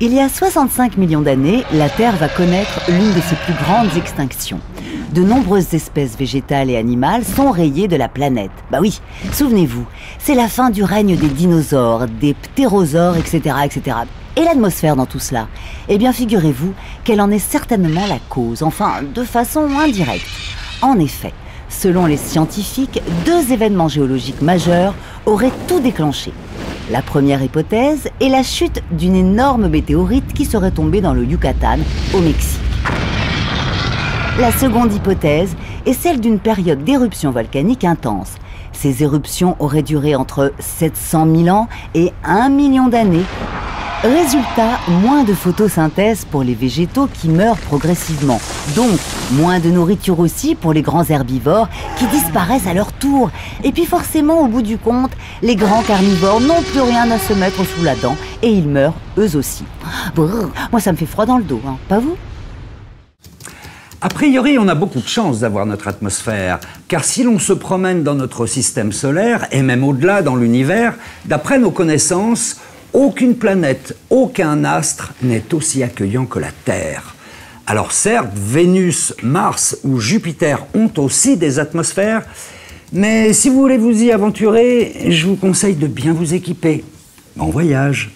Il y a 65 millions d'années, la Terre va connaître l'une de ses plus grandes extinctions. De nombreuses espèces végétales et animales sont rayées de la planète. Bah oui, souvenez-vous, c'est la fin du règne des dinosaures, des ptérosaures, etc., etc. Et l'atmosphère dans tout cela? Eh bien, figurez-vous qu'elle en est certainement la cause, enfin, de façon indirecte. En effet, selon les scientifiques, 2 événements géologiques majeurs auraient tout déclenché. La première hypothèse est la chute d'une énorme météorite qui serait tombée dans le Yucatan, au Mexique. La seconde hypothèse est celle d'une période d'éruption volcanique intense. Ces éruptions auraient duré entre 700 000 ans et 1 million d'années. Résultat, moins de photosynthèse pour les végétaux qui meurent progressivement. Donc, moins de nourriture aussi pour les grands herbivores qui disparaissent à leur tour. Et puis forcément, au bout du compte, les grands carnivores n'ont plus rien à se mettre sous la dent et ils meurent eux aussi. Brrr, moi ça me fait froid dans le dos, hein, pas vous? A priori, on a beaucoup de chance d'avoir notre atmosphère, car si l'on se promène dans notre système solaire, et même au-delà dans l'univers, d'après nos connaissances, aucune planète, aucun astre n'est aussi accueillant que la Terre. Alors certes, Vénus, Mars ou Jupiter ont aussi des atmosphères, mais si vous voulez vous y aventurer, je vous conseille de bien vous équiper. Bon voyage!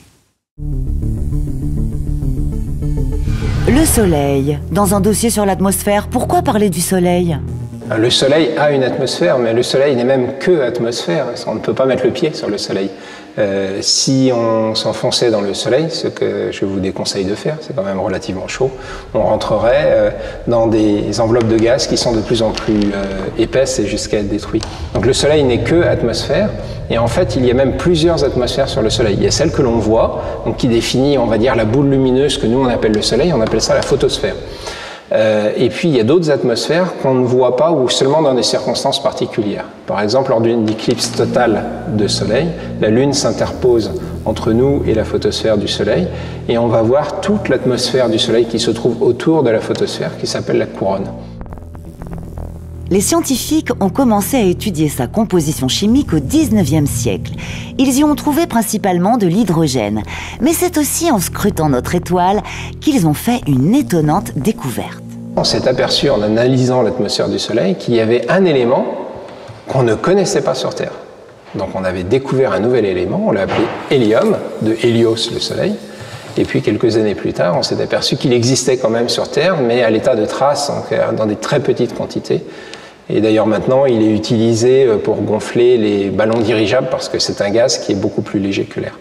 Le Soleil. Dans un dossier sur l'atmosphère, pourquoi parler du Soleil? Le Soleil a une atmosphère, mais le Soleil n'est même que atmosphère. On ne peut pas mettre le pied sur le Soleil. Si on s'enfonçait dans le Soleil, ce que je vous déconseille de faire, c'est quand même relativement chaud, on rentrerait dans des enveloppes de gaz qui sont de plus en plus épaisses et jusqu'à être détruites. Donc le Soleil n'est que atmosphère, et en fait il y a même plusieurs atmosphères sur le Soleil. Il y a celle que l'on voit, donc qui définit, on va dire, la boule lumineuse que nous on appelle le Soleil, on appelle ça la photosphère. Et puis il y a d'autres atmosphères qu'on ne voit pas ou seulement dans des circonstances particulières. Par exemple, lors d'une éclipse totale de Soleil, la Lune s'interpose entre nous et la photosphère du Soleil et on va voir toute l'atmosphère du Soleil qui se trouve autour de la photosphère, qui s'appelle la couronne. Les scientifiques ont commencé à étudier sa composition chimique au 19e siècle. Ils y ont trouvé principalement de l'hydrogène. Mais c'est aussi en scrutant notre étoile qu'ils ont fait une étonnante découverte. On s'est aperçu en analysant l'atmosphère du Soleil qu'il y avait un élément qu'on ne connaissait pas sur Terre. Donc on avait découvert un nouvel élément, on l'a appelé hélium, de Hélios, le Soleil. Et puis quelques années plus tard, on s'est aperçu qu'il existait quand même sur Terre, mais à l'état de trace, donc dans des très petites quantités. Et d'ailleurs maintenant, il est utilisé pour gonfler les ballons dirigeables parce que c'est un gaz qui est beaucoup plus léger que l'air.